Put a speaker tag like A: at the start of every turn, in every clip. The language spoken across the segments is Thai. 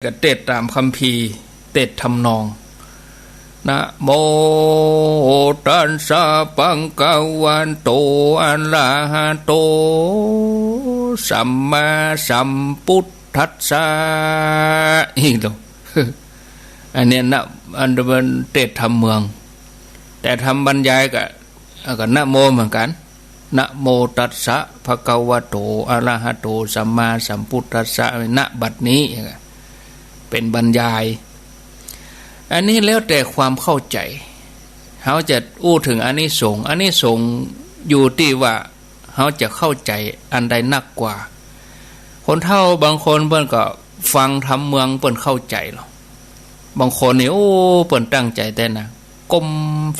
A: ก็เทศตามคัมภีร์เทศทำนองนะโมตัสสะภะคะวะโตอะระหะโตสัมมาสัมพุทธัสสะอีกแล้วอันนี้นะอันเป็นเทศทำเมืองแต่ทำบรรยายก็นะโมเหมือนกันนะโมตัสสะภะคะวะโตอะระหะโตสัมมาสัมพุทธัสสะณบัดนี้เป็นบรรยายอันนี้แล้วแต่ความเข้าใจเขาจะอู้ถึงอานิสงส์อยู่ที่ว่าเขาจะเข้าใจอันใดนักกว่าคนเฒ่าบางคนเพิ่นก็ฟังธรรมเมืองเพิ่นเข้าใจหรอกบางคนนี่โอ้เพิ่นตั้งใจแต่นะก้ม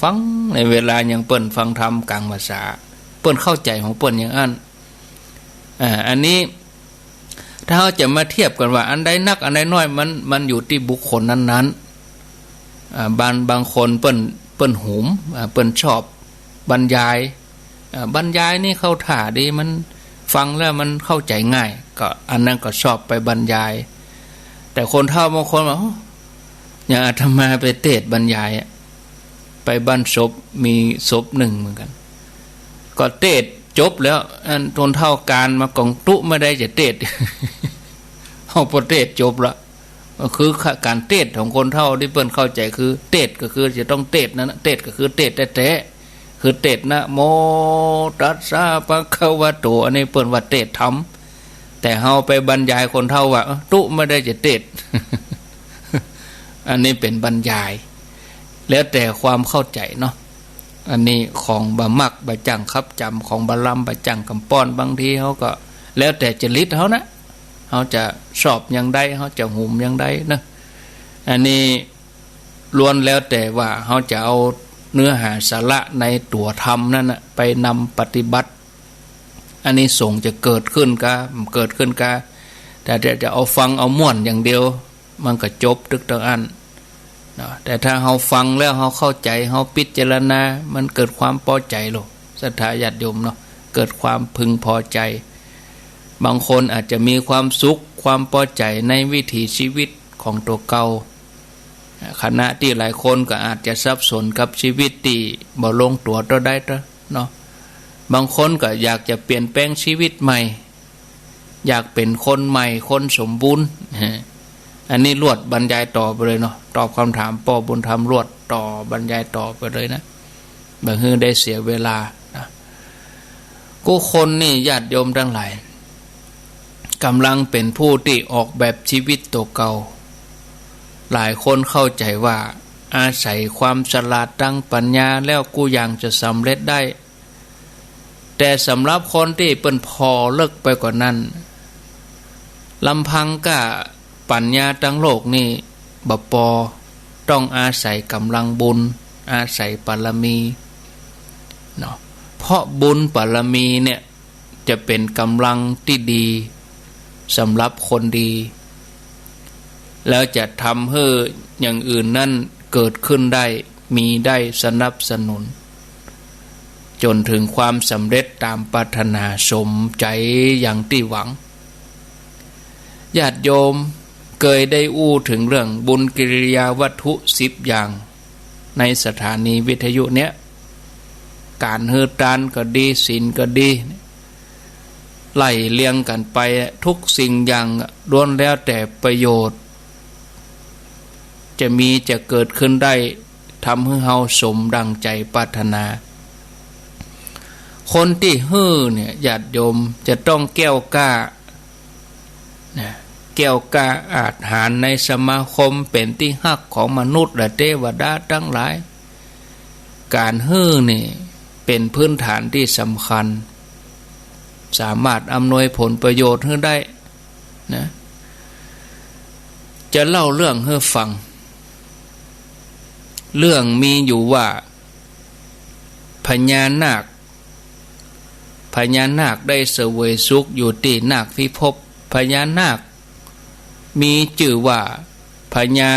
A: ฟังในเวลาอย่างเพิ่นฟังธรรมกลางภาษาเปิ้นเข้าใจของเปิ้นอย่างอันนี้ถ้าเราจะมาเทียบกันว่าอันใดนักอันใดน้อยมันอยู่ที่บุคคลนั้นบางคนเปิ้นหูมเปิ้นชอบบรรยายนี่เข้าท่าดีมันฟังแล้วมันเข้าใจง่ายก็อันนั้นก็ชอบไปบรรยายแต่คนเฒ่าบางคนว่าอย่างอาตมาไปเทศน์บรรยายไปบ้านศพมีศพหนึ่งเหมือนกันก็เทศจบแล้วอันทนเท่าการมากองตุไม่ได้จะเทศเอาพอเทศจบละก็คือการเทศของคนเท่าที่เปิ้นเข้าใจคือเทศก็คือจะต้องเทศนั่นเทศก็คือเทศแท้ๆคือเทศนะโมตัสสะภะคะวะโตอันนี้เปิ้นว่าเทศธรรมแต่เฮาไปบรรยายคนเท่าว่าตุไม่ได้จะเทศ อันนี้เป็นบรรยายแล้วแต่ความเข้าใจเนาะอันนี้ของบะมักบะจังคับจำของบะลำบะจังกำป้อนบางทีเขาก็แล้วแต่จริตเขานะเขาจะชอบอย่างใดเขาจะหุ่มอย่างใดนะอันนี้ล้วนแล้วแต่ว่าเขาจะเอาเนื้อหาสาระในตัวธรรมนั่นนะไปนำปฏิบัติอันนี้ส่งจะเกิดขึ้นกะแต่จะเอาฟังเอาม่วนอย่างเดียวมันก็จบตึกตั้งอันแต่ถ้าเราฟังแล้วเราเข้าใจเราพิจารณามันเกิดความพอใจหรอกศรัทธาญาติโยมเนาะเกิดความพึงพอใจบางคนอาจจะมีความสุขความพอใจในวิถีชีวิตของตัวเก่าขณะที่หลายคนก็อาจจะสับสนกับชีวิตที่บ่ลงตัวต่อได้เนาะบางคนก็อยากจะเปลี่ยนแปลงชีวิตใหม่อยากเป็นคนใหม่คนสมบูรณ์อันนี้รวดบรรยายต่อไปเลยเนาะตอบคำถามปอบุญธรรมรวดต่อบรรยายต่อไปเลยนะบางทีได้เสียเวลานะกูคนนี่ญาติโยมทั้งหลายกำลังเป็นผู้ที่ออกแบบชีวิตตัวเก่าหลายคนเข้าใจว่าอาศัยความฉลาดตั้งปัญญาแล้วกูยังจะสำเร็จได้แต่สำหรับคนที่เป็นพอเลิกไปกว่านั้นลำพังก็ปัญญาทั้งโลกนี่บ่พอต้องอาศัยกำลังบุญอาศัยบารมีเนาะเพราะบุญบารมีเนี่ยจะเป็นกำลังที่ดีสำหรับคนดีแล้วจะทำให้อย่างอื่นนั่นเกิดขึ้นได้มีได้สนับสนุนจนถึงความสำเร็จตามปรารถนาสมใจอย่างที่หวังญาติโยมเคยได้อู้ถึงเรื่องบุญกิริยาวัตถุ10อย่างในสถานีวิทยุเนี้ยการฮือตานก็ดีศีลก็ดีไล่เลียงกันไปทุกสิ่งอย่างล้วนแล้วแต่ประโยชน์จะเกิดขึ้นได้ทำให้เฮาสมดังใจปรารถนาคนที่ฮื้อเนี่ยญาติโยมจะต้องแก้วกล้านะแก้วกล้าอาจหารในสมาคมเป็นที่ฮักของมนุษย์และเทวดาทั้งหลายการฮื้อนี่เป็นพื้นฐานที่สำคัญสามารถอำนวยผลประโยชน์ให้ได้นะจะเล่าเรื่องให้ฟังเรื่องมีอยู่ว่าพญานาคได้เสวยสุขอยู่ที่นาคพิภพพญานาคมีชื่อว่าพญา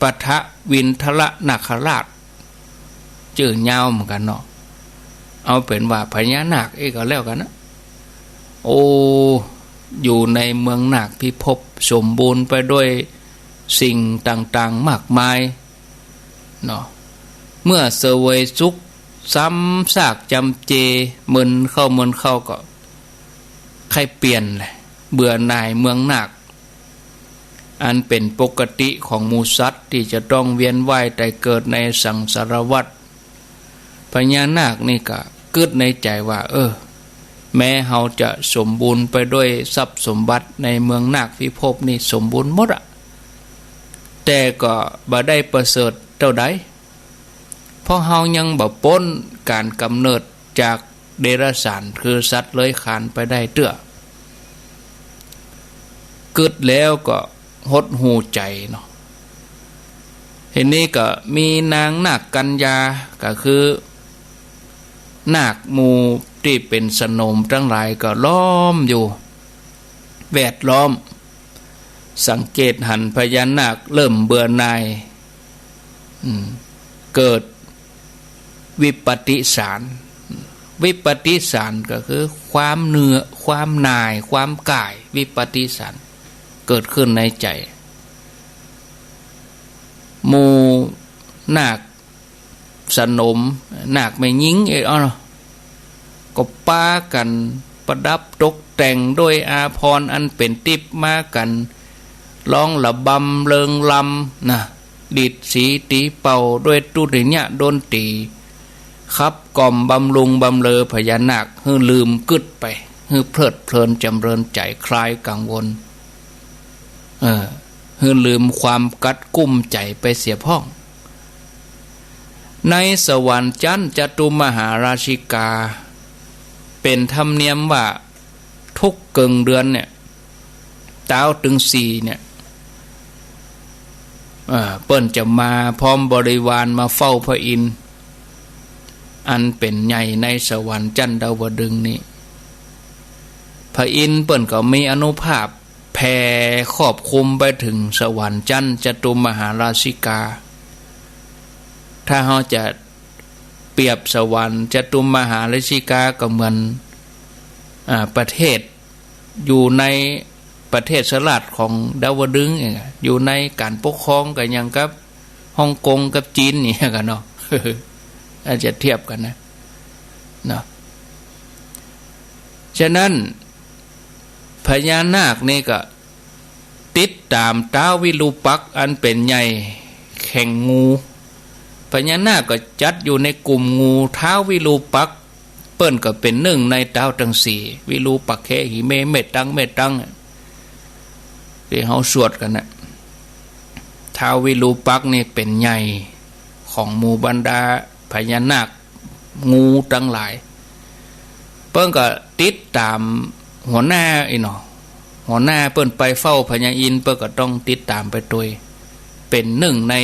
A: ปทวินทรนาคราชชื่อยาวเหมือนกันเนาะเอาเป็นว่าพญานาคก็แล้วกันนะโอ้อยู่ในเมืองนาคพิภพสมบูรณ์ไปด้วย สิ่งต่างๆมากมายเนาะเมื่อเสวยสุขซ้ำซากจำเจมึนเข้าก็ใครเปลี่ยนเลยเบื่อหน่ายเมืองหนักอันเป็นปกติของหมู่สัตว์ที่จะต้องเวียนว่ายแต่เกิดในสังสารวัฏพญานาคนี่ก็กึดในใจว่าแม้เฮาจะสมบูรณ์ไปด้วยทรัพย์สมบัติในเมืองนาคพิภพนี่สมบูรณ์หมดอะแต่ก็บ่ได้ประเสริฐเท่าใดเพราะเฮายังบ่พ้นการกำเนิดจากเดรัจฉานคือสัตว์เลื้อยคลานไปได้เตื้อกึดแล้วก็หดหูใจเนาะทีนี้ก็มีนางนาคกัญญาก็คือนาคหมู่ที่เป็นสนมทั้งหลายก็ล้อมอยู่แวดล้อมสังเกตหันพญานาคเริ่มเบื่อหน่ายเกิดวิปฏิสารวิปฏิสารก็คือความเหนื่อยความหน่ายความก่ายวิปฏิสารเกิดขึ้นในใจหมู่นาคสนมนาคไม่ยิงก็ป้ากันประดับตกแต่งด้วยอาภรณ์อันเป็นทิพย์มากันร้องระบำเริงลำนะดีดสีตีเป่าด้วยตุริยะดนตรีครับกล่อมบำรุงบำเลอพญานาคให้ลืมกึดไปให้เพลิดเพลินจำเริญใจคลายกังวลให้ลืมความกัดกุ้มใจไปเสียพ้องในสวรรค์จันทร์จตุมหาราชิกาเป็นธรรมเนียมว่าทุกเกิงเดือนเนี่ยเต้าถึง4เนี่ยเปิ้นจะมาพร้อมบริวารมาเฝ้าพระอินทร์อันเป็นใหญ่ในสวรรค์จันทร์ดาวดึงส์นี้พระอินทร์เปิ้นก็มีอานุภาพแผ่ครอบคลุมไปถึงสวรรค์จันทร์จตุมหาราชิกาถ้าเราจะเปรียบสวรรค์จตุมหาราชิกาก็เหมือนประเทศอยู่ในประเทศสลัดของดาวดึงส์อยู่ในการปกครองกันอย่างกับฮ่องกงกับจีนนี่กันเนาะอาจจะเทียบกันนะเนาะฉะนั้นพญานาคนี่ก็ติดตามท้าววิรูปักษ์อันเป็นใหญ่แข่งงูพญานาคก็จัดอยู่ในกลุ่มงูท้าววิรูปักษ์เปิ้นก็เป็นหนึ่งในท้าวทั้ง4วิรูปักเขหิเมเมตังที่เฮาสวดกันนะท้าววิรูปักษ์นี่เป็นใหญ่ของหมู่บรรดาพญานาคงูทั้งหลายเปิ้นก็ติดตามหัวหน้าหัวหน้าเปิ้นไปเฝ้าพญาอินทร์เปิ้นก็ต้องติดตามไปด้วยเป็นหนึ่งใน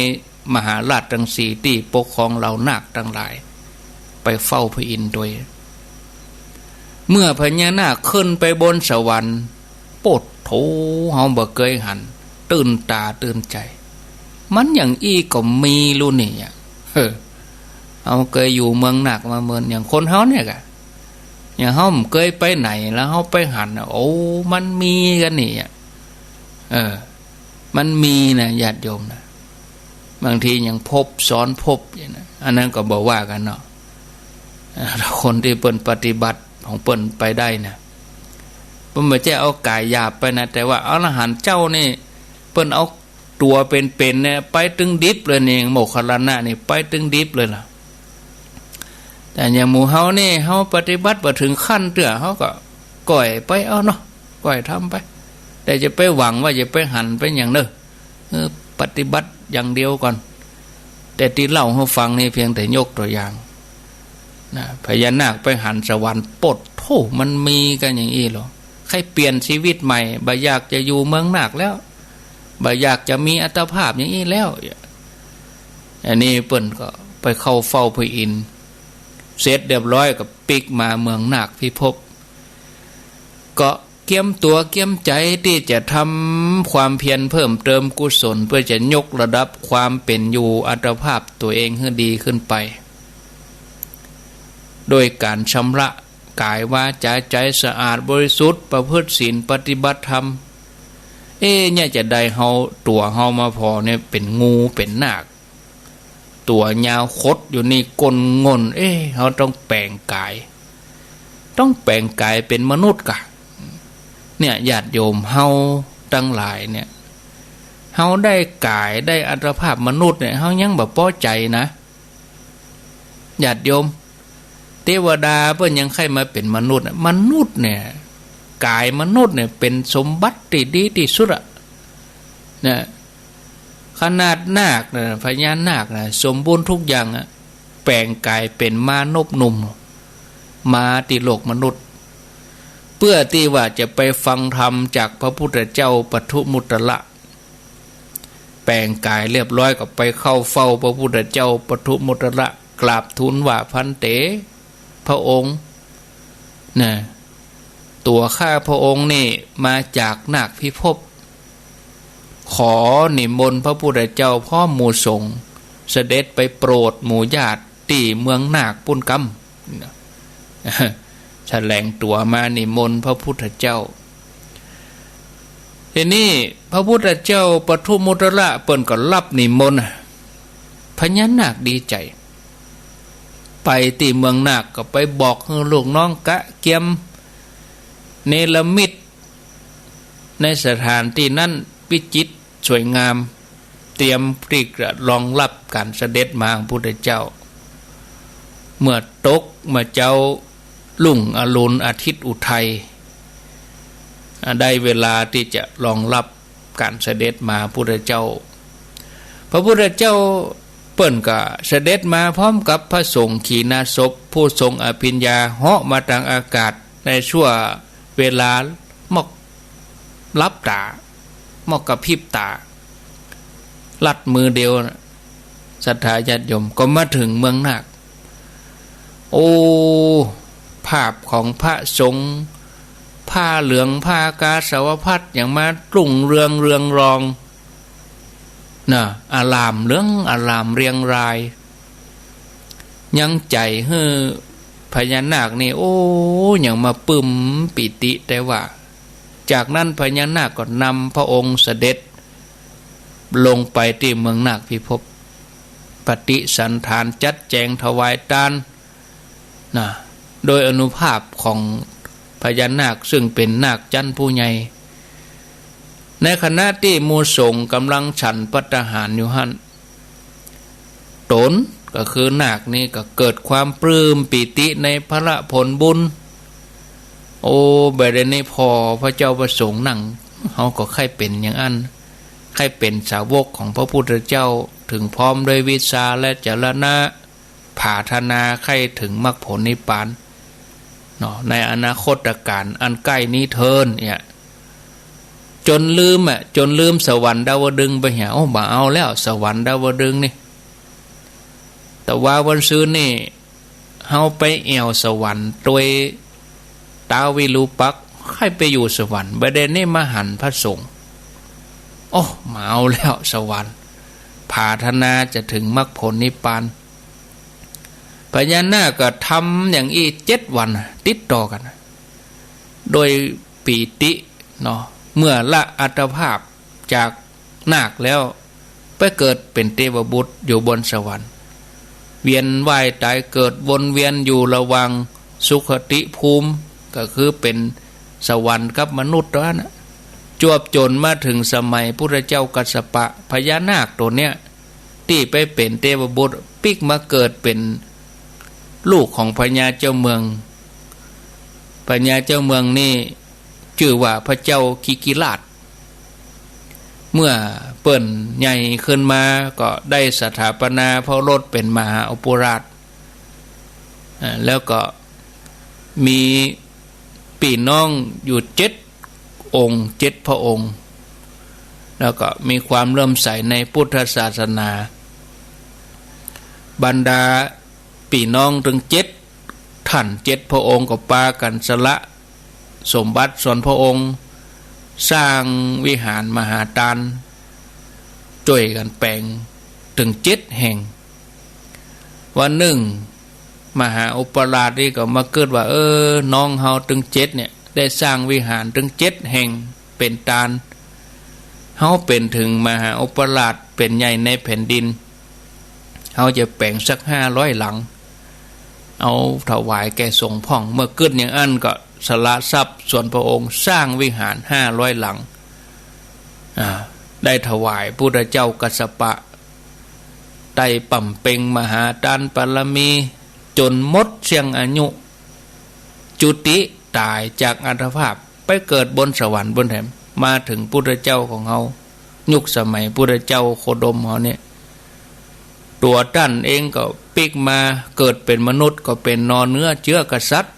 A: มหาราชทั้ง4ที่ปกครองเหล่านาคทั้งหลายไปเฝ้าพระอินทร์ด้วยเมื่อพญานาคขึ้นไปบนสวรรค์ปดโถเฮาบ่เคยหันตื่นตาตื่นใจมันอย่างอี้ก็มีรู้นี่เฮาเคยอยู่เมืองนาคมาเมืองอย่างคนเฮาเนี่ยกะอย่างเฮาเคยไปไหนแล้วเฮาไปหันโอ้มันมีกันนี่มันมีนะญาติโยมนะบางทียังพบซ้อนพบอย่างนั้นอันนั้นก็บอกว่ากันเนาะคนที่เปิ้นปฏิบัติของเปิ้นไปได้นะเปิ้นไม่ใช่เอากายหยาบไปนะแต่ว่าอรหันต์เจ้านี่เปิ้นเอาตัวเป็นๆเนี่ยไปถึงดิบเลยนี่โมคคัลลานะนี่ไปถึงดิบเลยล่ะแต่อย่างหมู่เฮานี่เฮาปฏิบัติบ่ถึงขั้นเตื้อเฮาก็ก่อยไปเอาเนาะก่อยทำไปแต่จะไปหวังว่าจะไปหันไปอย่างเด้อปฏิบัติอย่างเดียวก่อนแต่ที่เล่าให้ฟังนี่เพียงแต่ยกตัวอย่างนะพญานาคไปหันสวรรค์ปดโธ่มันมีกันอย่างนี้หรอใครเปลี่ยนชีวิตใหม่บ่อยากจะอยู่เมืองนาคแล้วบ่อยากจะมีอัตภาพอย่างนี้แล้วอันนี้เปิ้นก็ไปเข้าเฝ้าพระอินทร์เสร็จเรียบร้อยกับปิกมาเมืองนาคพิภพก็เกียมตัวเกียมใจที่จะทำความเพียรเพิ่มเติมกุศลเพื่อจะยกระดับความเป็นอยู่อัตภาพตัวเองให้ดีขึ้นไปโดยการชำระกายวาจาใจสะอาดบริสุทธิ์ประพฤติศีลปฏิบัติธรรม เนี่ยจะได้เฮาตัวเฮามาพอเนี่ยเป็นงูเป็นนาคตัวยาวคดอยู่นี่กลงนเฮาต้องแปลงกายเป็นมนุษย์กะเนี่ยญาติโยมเฮาทั้งหลายเนี่ยเฮาได้กายได้อัตภาพมนุษย์เนี่ยเฮายังบ่พอใจนะญาติโยมเทวดาเพิ่นยังใครมาเป็นมนุษย์มนุษย์เนี่ยกายมนุษย์เนี่ยเป็นสมบัติที่ดีที่สุดอะเนี่ยขนาดนาคนะพญานาคนะสมบูรณ์ทุกอย่างอะแปลงกายเป็นมานพหนุ่มมาติโลกมนุษย์เพื่อที่ว่าจะไปฟังธรรมจากพระพุทธเจ้าปทุมุตตละแปลงกายเรียบร้อยก็ไปเข้าเฝ้าพระพุทธเจ้าปทุมุตตละกราบทูลว่าพันเตพระองค์นะตัวข้าพระองค์นี่มาจากนาคพิภพขอนิมนต์พระพุทธเจ้าพ่อหมู่สงฆ์เสด็จไปโปรดหมู่ญาติที่เมืองนาคปุณกรรมแสดงตัวมานิมนต์พระพุทธเจ้าทีนี้พระพุทธเจ้าปทุมุตตละเปิ้นก็รับนิมนต์พญานาคดีใจไปที่เมืองนาคก็ไปบอกลูกน้องกะเกียมเนรมิตในสถานที่นั้นวิจิตรสวยงามเตรียมปรีกรองรับการเสด็จมาของพระพุทธเจ้าเมื่อตกเมื่อเจ้าลุ่งอรุณอาทิตย์อุทัยได้เวลาที่จะรองรับการเสด็จมาพระพุทธเจ้าพระพุทธเจ้าเปิ้นก็เสด็จมาพร้อมกับพระสงฆ์ขีณาสพผู้ทรงอภิญญาเหาะมาทางอากาศในชั่วเวลามอกลับตามอกกระพริบตาลัดมือเดียวศรัทธาญาติโยมก็มาถึงเมืองนาคโอ้ภาพของพระสงฆ์ผ้าเหลืองผ้ากาสาวพัดอย่างมารุ่งเรืองรองน่ะอารามเหลืองอารามเรียงรายยังใจเฮ้อพญานาคนี่โอ้อย่างมาปึ้มปิติแต่ว่าจากนั้นพญานาคก็นำพระองค์เสด็จลงไปที่เมืองนาคพิภพปฏิสันถานจัดแจงถวายทานนะโดยอนุภาพของพญานาคซึ่งเป็นนาคจันทร์ผู้ใหญ่ในขณะที่หมู่สงฆ์กำลังฉันภัตตาหารอยู่หั่นตนก็คือนาคนี่ก็เกิดความปลื้มปิติในพระผลบุญโอ้เบดนี้พอพระเจ้าประสงค์นั่งเขาก็ใครเป็นอย่างอันใครเป็นสาวกของพระพุทธเจ้าถึงพร้อมด้วยวิชาและจรณะผาธนาใครถึงมรรคผลนิพพานเนาะในอนาคตการอันใกล้นี้เทินเนี่ยจนลืมสวรรค์ดาวดึงไปเหี่ยโอ้บ่เอาแล้วสวรรค์ดาวดึงนี่แต่ว่าวันซื้อนี่เฮาไปแอวสวรรค์โดยตาวิรูปักษ์ให้ไปอยู่สวรรค์ประเด็นนี้มาหันพระสงฆ์โอ้มาเอาแล้วสวรรค์ผาธนาจะถึงมรรคผลนิพพานพญานาคก็ทำอย่างอี7 วันติดต่อกันโดยปีติเนาะเมื่อละอัตภาพจากนาคแล้วไปเกิดเป็นเทวบุตรอยู่บนสวรรค์เวียนว่ายตายเกิดวนเวียนอยู่ระหว่างสุขติภูมิก็คือเป็นสวรรค์กับมนุษย์ตัวนั้นจวบจนมาถึงสมัยพุทธเจ้ากัสสปะพญานาคตัวเนี้ยที่ไปเป็นเทวบุตรปิกมาเกิดเป็นลูกของพญาเจ้าเมืองพญาเจ้าเมืองนี่ชื่อว่าพระเจ้ากิกิราชเมื่อเปิ้นใหญ่ขึ้นมาก็ได้สถาปนาพระโอรสเป็นมหาอุปราชแล้วก็มีพี่น้องอยู่7 องค์7 พระองค์แล้วก็มีความเริ่มใสในพุทธศาสนาบรรดาพี่น้องถึงท่าน7 พระองค์ก็ปากันสละสมบัติส่วนพระองค์สร้างวิหารมหาทานช่วยกันแปลงถึง7 แห่งวันหนึ่งมหาอุปราชนี่ก็มาเกิดว่าน้องเฮาถึง7เนี่ยได้สร้างวิหารถึง7 แห่งเป็นทาน เฮาเป็นถึงมหาอุปราชเป็นใหญ่ในแผ่นดินเฮาจะแปลงสัก500หลังเอาถวายแก่ทรงพ่องเมื่อเกิดอย่างอันก็สละทรัพย์ส่วนพระองค์สร้างวิหาร500หลังได้ถวายพุทธเจ้ากัสสปะได้ปั่มเป่งมหาทานปรมีจนหมดเสียงอายุจุติตายจากอัตภาพไปเกิดบนสวรรค์บนแถมมาถึงพุทธเจ้าของเฮายุคสมัยพุทธเจ้าโคดมเฮาเนี่ยตัวท่านเองก็ปิกมาเกิดเป็นมนุษย์ก็เป็นนอเนื้อเชื้อกษัตริย์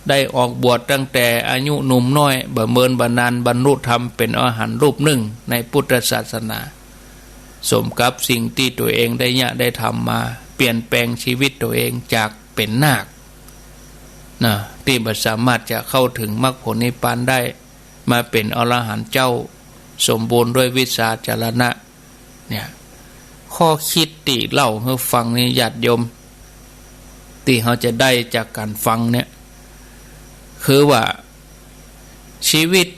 A: ได้ออกบวชตั้งแต่อายุหนุ่มน้อยบ่เมินบ่นานบรรลุธรรมเป็นอรหันต์รูปหนึ่งในพุทธศาสนาสมกับสิ่งที่ตัวเองได้ทำมาเปลี่ยนแปลงชีวิตตัวเองจากเป็นนาคนะที่บ่สามารถจะเข้าถึงมรรคผลนิพพานได้มาเป็นอรหันต์เจ้าสมบูรณ์ด้วยวิชาจรณะเนี่ยข้อคิดที่เล่าให้ฟังนี่ญาติโยมที่เขาจะได้จากการฟังเนี่ยคือว่าชีวิต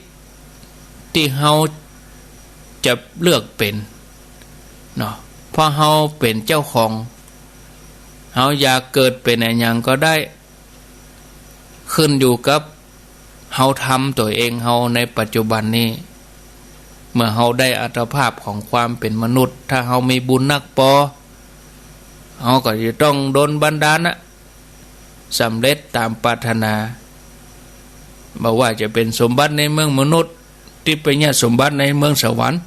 A: ที่เขาจะเลือกเป็นเนาะเพราะเขาเป็นเจ้าของเขาอยากเกิดเป็นอะไรอย่างก็ได้ขึ้นอยู่กับเขาทำตัวเองเขาในปัจจุบันนี้เมื่อเขาได้อัตภาพของความเป็นมนุษย์ถ้าเขามีบุญนักพอเขาก็จะต้องโดนบันดาลนะสำเร็จตามปรารถนาบอกว่าจะเป็นสมบัติในเมืองมนุษย์ที่เป็นเนี่ยสมบัติในเมืองสวรรค์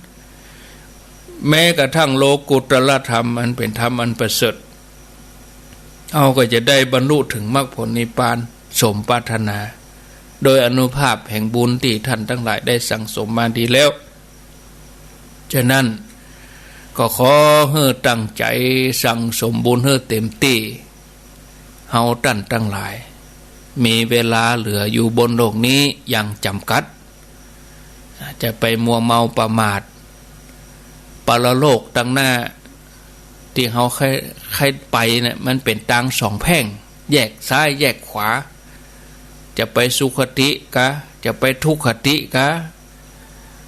A: แม้กระทั่งโลกุตรธรรมอันเป็นธรรมอันประเสริฐเขาก็จะได้บรรลุถึงมรรคผลนิพพานสมปรารถนาโดยอนุภาพแห่งบุญที่ท่านทั้งหลายได้สั่งสมมาดีแล้วฉะนั้นก็ขอให้ตั้งใจสั่งสมบุญให้เต็มที่เฮาท่านทั้งหลายมีเวลาเหลืออยู่บนโลกนี้อย่างจำกัดจะไปมัวเมาประมาทปรโลกตั้งหน้าที่เฮาใครไปเนี่ยมันเป็นทางสองแพร่งแยกซ้ายแยกขวาจะไปสุขติกะจะไปทุกขติกะ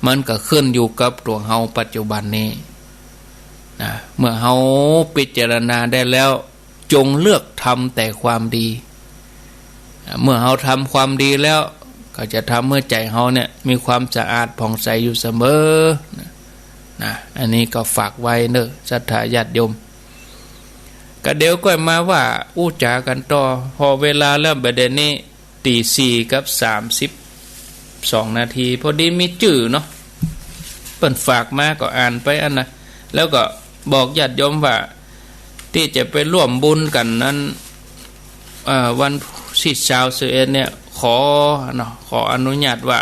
A: มันก็ขึ้นอยู่กับตัวเฮาปัจจุบันนี้นะเมื่อเฮาพิจารณาได้แล้วจงเลือกทำแต่ความดีเมื่อเฮาทำความดีแล้วก็จะทำเมื่อใจเฮาเนี่ยมีความสะอาดผ่องใสอยู่เสมอนะอันนี้ก็ฝากไว้เนอะศรัทธาญาติโยมก็เดี๋ยวก็มาว่าอู้จากันต่อพอเวลาเริ่มประเด็นนี้ตี4:32 นาทีพอดีมีจื่อเนาะเปิ่นฝากมาก็อ่านไปอันนะแล้วก็บอกญาติโยมว่าที่จะไปร่วมบุญกันนั้นวันที่21เนี่ยขออนุญาตว่า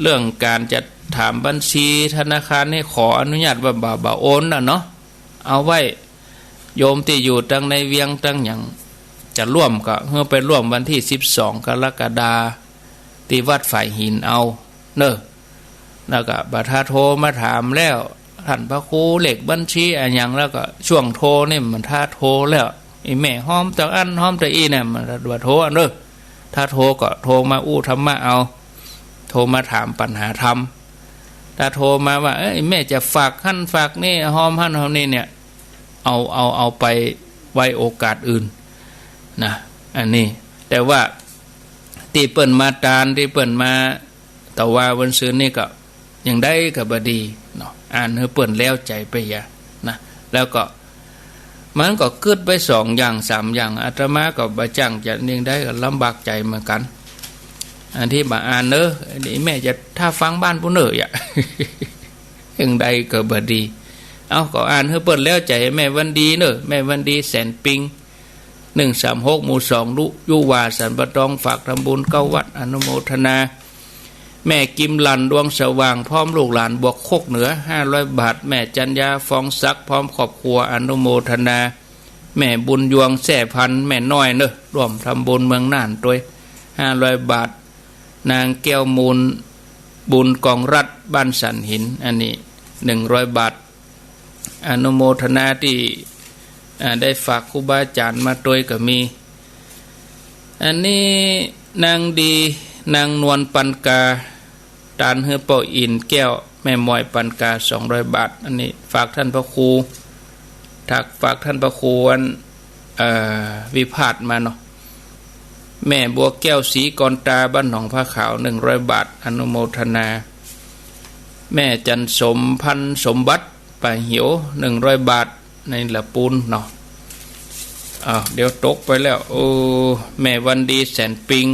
A: เรื่องการจะถามบัญชีธนาคารนี่ขออนุญาตว่าบ่าโอนนะเนาะเอาไว้โยมที่อยู่ตั้งในเวียงตั้งอย่างจะร่วมก็เพื่อไปร่วมวันที่12 กรกฎาคมที่วัดฝ่ายหินเอาเนอะแล้วก็บัดโทรมาถามแล้วท่านพระครูเลขบัญชีอะไรอย่างแล้วก็ช่วงโทรนี่มันถ้าโทรแล้วไอ้แม่ห้อมตะอันห้อมตะอีเนี่ยมันบัดโทรเนอะถ้าโทรก็โทรมาอู้ธรรมะเอาโทรมาถามปัญหาธรรมถ้าโทรมาว่าแม่จะฝากขั้นฝากนี่ห้อมหั่นห้อมนี่เนี่ยเอาไปไว้โอกาสอื่นนะอันนี้แต่ว่าที่เปิ่นมาตานที่เปิ่นมาแต่ว่าวันซื้อนี่ก็ยังได้กับบดีเนาะอ่านให้เปิ่นแล้วใจไปอย่านะแล้วก็มันก็เกิดไป2 อย่าง 3 อย่างอาตมาก็บ่จังจะยังได้ก็ลำบากใจเหมือนกันอันที่มาอ่านเนอะนี่แม่จะถ้าฟังบ้านผู้เนอะยังได้กับบดีเอาก็อ่านให้เปิ่นแล้วใจแม่วันดีเนอะแม่วันดีแสนปิง136 หมู่ 2ลุยุวาสันปะตองฝากทำบุญ9 วัดอนุโมทนาแม่กิมลันดวงสว่างพร้อมลูกหลานบวกโคกเหนือ500 บาทแม่จัญญาฟองซักพร้อมครอบครัวอนุโมทนาแม่บุญยวงแส่พันแม่น้อยเนอะร่วมทำบุญเมืองน่านด้วย500 บาทนางแก้วมูลบุญกองรัฐบ้านสันหินอันนี้100 บาทอนุโมทนาที่ได้ฝากครูบาอาจารย์มาโดยก็มีอันนี้นางดีนางนวลปันกา ตานเฮือเป่าอินแก้วแม่มอยปันกา200 บาทอันนี้ฝากท่านพระครูฝากท่านพระครูวันวิพาทมาเนาะแม่บัวแก้วสีกรตาบ้านหนองผ้าขาว100 บาทอนุโมทนาแม่จันสมพันสมบัติป่าเหียว100 บาทในละปูนเนาะเดี๋ยวตกไปแล้วโอ้แม่วันดีแสนปิง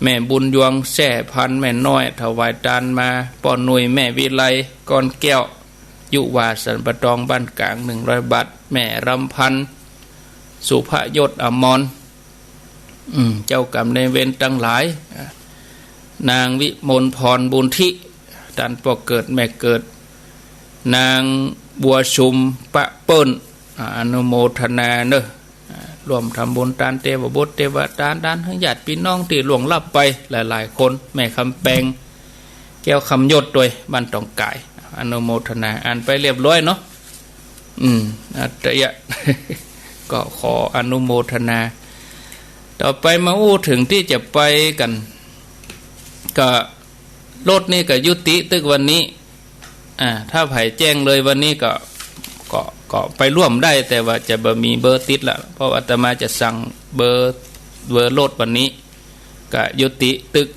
A: แม่บุญยวงแส่พันแม่น้อยถวายทานมาป้อนหนุ่ยแม่วิไลก้อนแก้วยุวาสันปะตองบ้านกลาง100 บาทแม่รำพันสุภยศอมรเจ้ากรรมในเวรตั้งหลายนางวิมลพรบุญทิตันปอเกิดแม่เกิดนางบัวชุมปะเปิ้ลอนุโมทนาเนอะรวมทำบุญทานเทวบุตรเทวทานให้ญาติพี่น้องที่ล่วงลับไปหลายๆคนแม่คำแปงแก้วคำยศด้วยบ้านตองกายอนุโมทนาอ่านไปเรียบร้อยเนาะแต่ยะ ก็ขออนุโมทนาต่อไปมาอู้ถึงที่จะไปกันก็รถนี่ก็ยุติตึกวันนี้ถ้าไผ่แจ้งเลยวันนี้ก็ไปร่วมได้แต่ว่าจะมีเบอร์ติดละเพราะอาตมาจะสั่งเบอร์รถวันนี้ก็ยุติตึก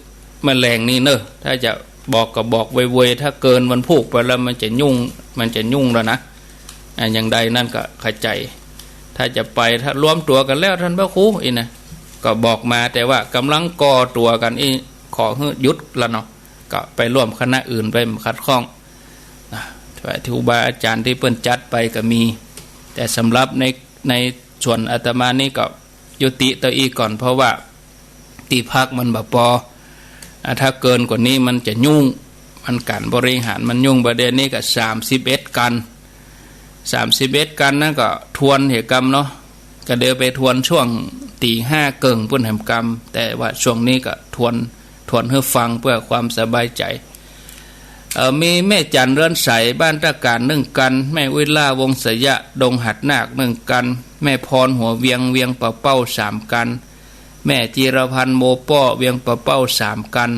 A: แมลงนี่เนอะถ้าจะบอกก็บอกไวๆถ้าเกินวันพูกไปแล้วมันจะยุ่งแล้วนะอย่างใดนั่นก็เข้าใจถ้าจะไปถ้ารวมตัวกันแล้วท่านพระครูนะก็บอกมาแต่ว่ากำลังก่อตัวกันขอหยุดแล้วเนาะก็ไปร่วมคณะอื่นไปคัดข้องครูบาอาจารย์ที่เปิ้นจัดไปก็มีแต่สำหรับในส่วนอาตมานี่ก็ยุติตัวอีก่อนเพราะว่าตีพักมันบ่พอถ้าเกินกว่านี้มันจะยุ่งมันการบริหารมันยุ่งประเด็นนี้ก็31 กันนั่นก็ทวนเหตุกรรมเนาะก็เดี๋ยวไปทวนช่วงตี 5เกิงปุ่นแห่งกรรมแต่ว่าช่วงนี้ก็ทวนให้ฟังเพื่อความสบายใจมีแม่จันเรือนใสบ้านตะการ1 กันแม่วิลาวงศยะดงหัดนาค1 กันแม่พรหัวเวียงเป่าเป้า3 กันแม่จีรพันธ์โมป้อเวียงเป่าเป้า3 กัน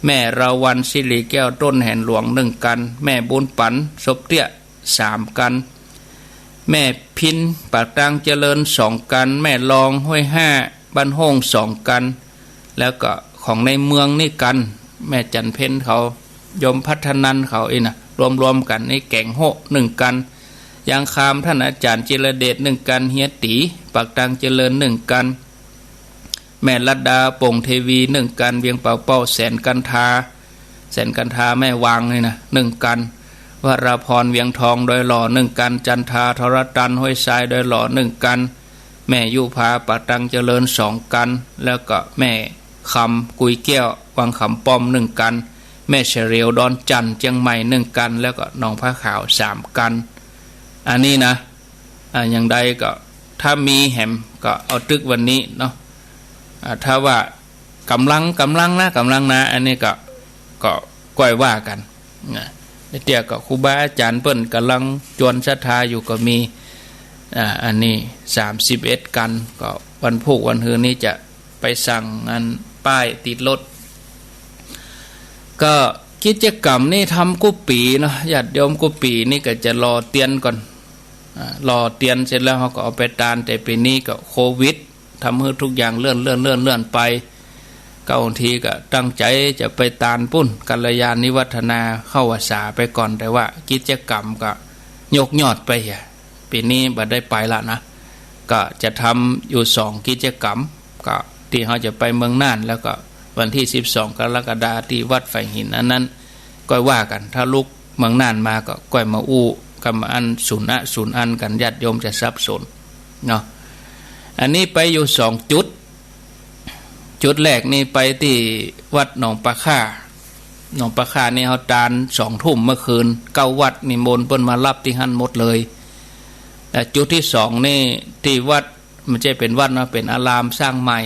A: แม่ราวันสิริแก้วต้นแห่นหลวง1 กันแม่บุญปันศพเตี้ย3 กันแม่พินปากตังเจริญ2 กันแม่ลองห้วย5บ้านห้อง2 กันแล้วก็ของในเมืองนี่กันแม่จันเพ็ญเขายมพัฒนันเขานะรวมกันในแก่งโห1 กันยางคามท่านอาจารย์จิรเดช1 กันเฮียตีปากตังเจริญ1 กันแม่ลัดดาโป่งเทวี1 กันเวียงเป่าเป้าแสนกันทาแม่วางเลยนะ1 กันวราพรเวียงทองโดยหล่อ1 กันจันทาทรตันห้วยทรายโดยหล่อ1 กันแม่ยุพาปากตังเจริญ2 กันแล้วก็แม่คำกุยแก้ววังคำป้อม1 กันแม่เฉลียวดอนจันเจียงใหม่1 กันแล้วก็หนองผ้าขาว3 กันอันนี้นะอย่างใดก็ถ้ามีแหมก็เอาตึกวันนี้เนาะถ้าว่ากำลังนะอันนี้ก็ก้อยว่ากันเตี้ยก็ครูบาอาจารย์เปิ้นกำลังจวนศรัทธาอยู่ก็มีอันนี้31 กันก็วันพุธวันฮือนี้จะไปสั่งงานป้ายติดรถก็กิจกรรมนี่ทำกุปีเนาะญาติโยมกุปีนี่ก็จะรอเตียนก่อนรอเตียนเสร็จแล้วเขาก็เอาไปตานแต่ปีนี้ก็โควิดทำให้ทุกอย่างเลื่อนไปก็บางทีก็ตั้งใจจะไปตานปุ้นกัลยาณิวัฒนาเข้าวัษาไปก่อนแต่ว่ากิจกรรมก็ยกยอดไปปีนี้บัดได้ไปละนะก็จะทำอยู่2 กิจกรรมก็ที่เขาจะไปเมืองน่านแล้วก็วันที่12 กรกฎาคมที่วัดไฟหินอันนั้นก็ว่ากันถ้าลูกเมืองน่านมาก็ก้อยมาอู้กับมาอันศูนย์อันกันญาติโยมจะสับสนเนาะอันนี้ไปอยู่2 จุดแรกนี่ไปที่วัดหนองปลาค่านี่เขาตาน2 ทุ่มเมื่อคืน9 วัดนิมนต์เปิ้นมารับที่หั่นหมดเลยแต่จุดที่2นี่ที่วัดมันจะเป็นวัดนะเป็นอารามสร้างใหม่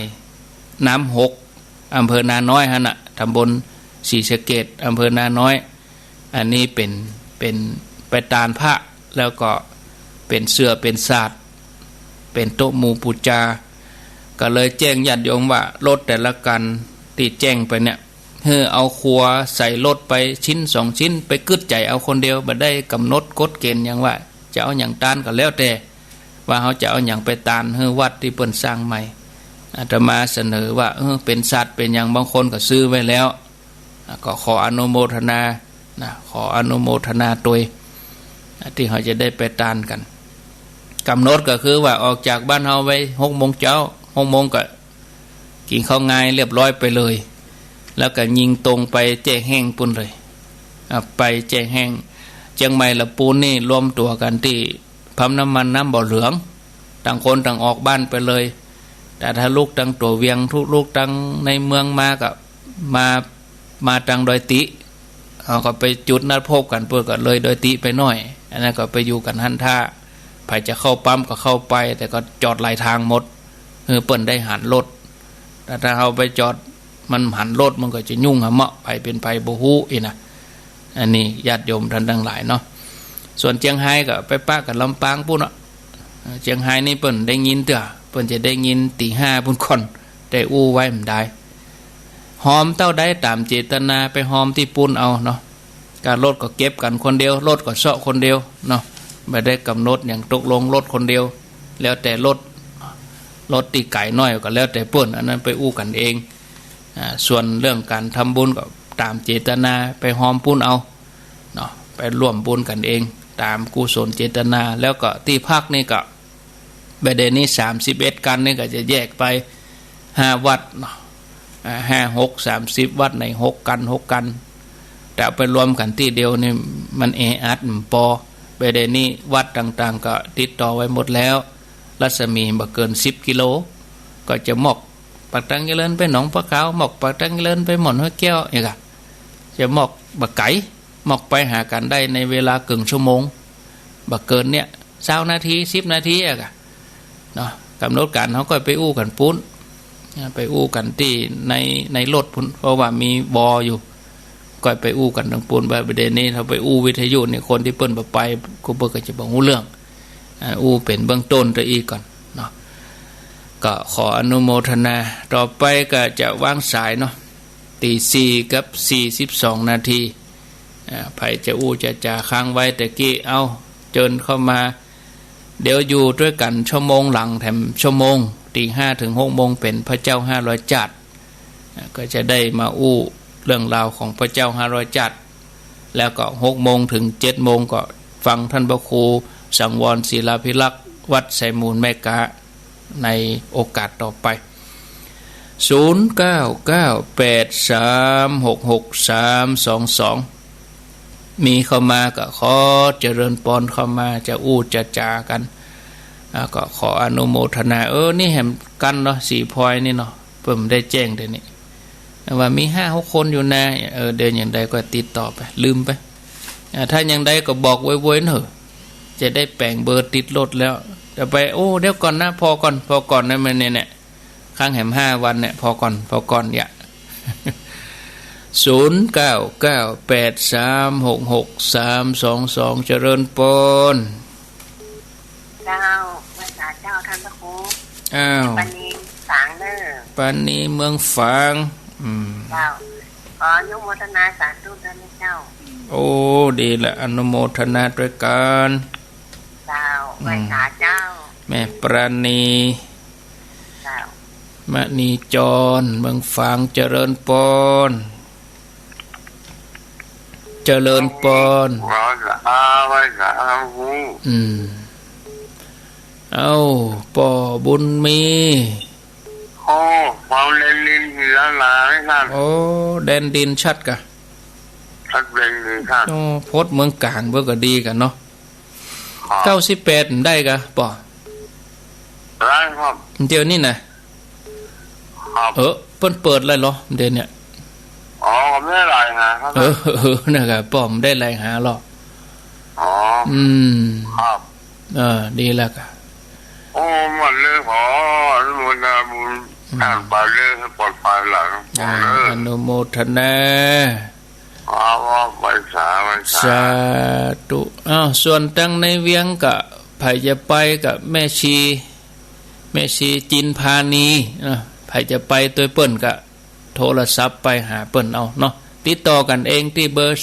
A: น้ำ6อำเภอนาน้อยฮะนะตำบลศรีสะเกษอำเภอนาน้อยอันนี้เป็นไปตานพระแล้วก็เป็นเสื้อเป็นศาสตร์เป็นโต๊ะหมู่ปูจาก็เลยแจ้งญาติโยมว่ารถแต่ละกันที่แจ้งไปเนี่ย เอาครัวใส่รถไปชิ้น2ชิ้นไปกึดใจเอาคนเดียวบ่ได้กำหนดกฎเกณฑ์อย่างว่าจะเอาอย่างตานก็แล้วแต่ว่าเขาจะเอาอย่างไปตานวัดที่เปิ้นสร้างใหม่อาตมาเสนอว่าเป็นสัตว์เป็นอย่างบางคนก็ซื้อไว้แล้วก็ขออนุโมทนาขออนุโมทนาตัวที่เขาจะได้ไปตานกันกำหนดก็คือว่าออกจากบ้านเราไว้6 โมงเช้า6 โมงก็กินข้าวง่ายเรียบร้อยไปเลยแล้วก็ยิงตรงไปแจ้งแห้งปุ่นเลยไปแจ้งแห้งเชียงใหม่ละปูนนี่รวมตัวกันที่ปั๊มน้ำมันน้ำบ่อเหลืองต่างคนต่างออกบ้านไปเลยแต่ถ้าลูกตั้งตัวเวียงทุกลูกตั้งในเมืองมากับมาตั้งดอยติเขาก็ไปจุดนัดพบกันเพื่อก็เลยดอยติไปหน่อยอันนั้นก็ไปอยู่กันหันท่าใครจะเข้าปั๊มก็เข้าไปแต่ก็จอดหลายทางหมดเปิ้นได้หันรถแต่ถ้าเราไปจอดมันหันรถมันก็จะยุ่งเหมาะไปเป็นไปบ่ฮู้อีนะอันนี้ญาติโยมท่านทั้งหลายเนาะส่วนเชียงไฮ้ก็ไปป้ากับลำปางพุ่นเชียงไฮ้นี่เปิ้นได้ยินเถอะเปิ้นจะได้ยินตี 5พุ่นคนได้อู้ไว้มันได้หอมเต้าได้ตามเจตนาไปหอมที่ปุ้นเอาเนาะการรถก็เก็บกันคนเดียวรถก็เซาะคนเดียวเนาะไม่ได้กำหนดอย่างตกลงรถคนเดียวแล้วแต่รถตีไก่น้อยก็แล้วแต่เปิ้นอันนั้นไปอู้กันเองส่วนเรื่องการทำบุญก็ตามเจตนาไปหอมปุ้นเอาเนาะไปร่วมบุญกันเองตามกุศลเจตนาแล้วก็ที่พักนี่ก็ประเด็นนี้31กันนี่ก็จะแยกไป5 วัดเนาะ5 6 30 วัดใน6 กันแต่ไปรวมกันที่เดียวนี่มันอัดปอประเด็นนี้วัดต่างๆก็ติดต่อไว้หมดแล้วรัศมีบ่เกิน10 กิโลก็จะหมอกปักตังเจริญไปหนองปลาขาวหมอกปักตังเจริญไปหม่อนห้วยแก้วอย่างก็จะหมอกบักไก่หมอกไปหากันได้ในเวลาครึ่งชั่วโมงบักเกินเนี่ย20 นาที10 นาทีอะก็เนาะกำหนดการเขาก็ไปอู้กันปุ้นไปอู้กันที่ในรถปุ้นเพราะว่ามีบออยู่ก็ไปอู้กันทั้งปุ้นแบบประเด็นนี้เขาไปอู้วิทยุเนี่ยคนที่เปิ้นไปก็เปิ้นก็จะบอกรู้เรื่องอู้เป็นเบื้องต้นตัวอีกก่อนเนาะก็ขออนุโมทนาต่อไปก็จะวางสายเนาะตี 4 กับ 42 นาทีไผจะอู้จะจ่าค้างไว้แต่กี้เอาเจิญเข้ามาเดี๋ยวอยู่ด้วยกันชั่วโมงหลังแถมชั่วโมงตี 5 ถึง 6 โมงเป็นพระเจ้า500 จัดก็จะได้มาอู้เรื่องราวของพระเจ้า500 จัดแล้วก็6 โมงถึง 7 โมงก็ฟังท่านพระครูสังวรศิลาภิรักษ์วัดไสมูลแม่กะในโอกาสต่อไป0998366322มีเข้ามาก็ขอเจริญปอนเข้ามาจะอู้จะจากันก็ขออนุโมทนานี่แหมกันเนาะ4 พลอยนี่เนาะเพิ่มได้แจ้งเดี๋ยวนี้ว่ามี 5-6 คนอยู่นะเดินอย่างใดก็ติดต่อไปลืมไปถ้าอย่างใดก็บอกไว้ๆเถอะจะได้แปลงเบอร์ติดรถแล้วแต่ไปเดี๋ยวก่อนนะพอก่อนนะมันเนี่ยข้างแหม5 วันเนี่ยพอก่อนอย่า0998366322เจริญปน
B: เจ้าภาษาเจ้าท่านพระครูปานีฝางเด้อ
A: ปานีเมืองฝาง
B: เจ้าขออนุโมทนาสาธุด้วยนะเจ้า
A: ดีละอนุโมทนาด้วยกัน
B: เจ้าภาษาเจ้า
A: แม่ปราณี
B: เจ้าม
A: ณีจรเมืองฝางเจริญปนเจริญปนป่อบุญมี
B: ฟังแดนดินหิลาลาไหมครับ
A: แดนดินชัดกะ
B: ชัดเด่นเลยครับ
A: พดเมืองกลางเบิ่งก็ดีกันเนาะ98ได้กะป่อ
B: ได้ครับ
A: เดี๋ยวนี้น่ะเพิ่นเปิดเลยเหรอเดี๋ยวเนี่ย
B: ผมได้รายหาครับ
A: นะครับป้อมได้รายหาหรอ
B: ครับ
A: ดีแล้วกะ
B: หมดเลยขออนุโมทนาบุญทางไปเลยให้ปลอดภัยหลัง
A: อนุโมทนาสาธุส่วนตั้งในเวียงกะไผจะไปกับแม่ชีจินพานีไผจะไปตัวเปิ้นกะ โทรศัพท์ไปหาเปิ้นเอาเนาะติดต่อกันเองที่เบอร์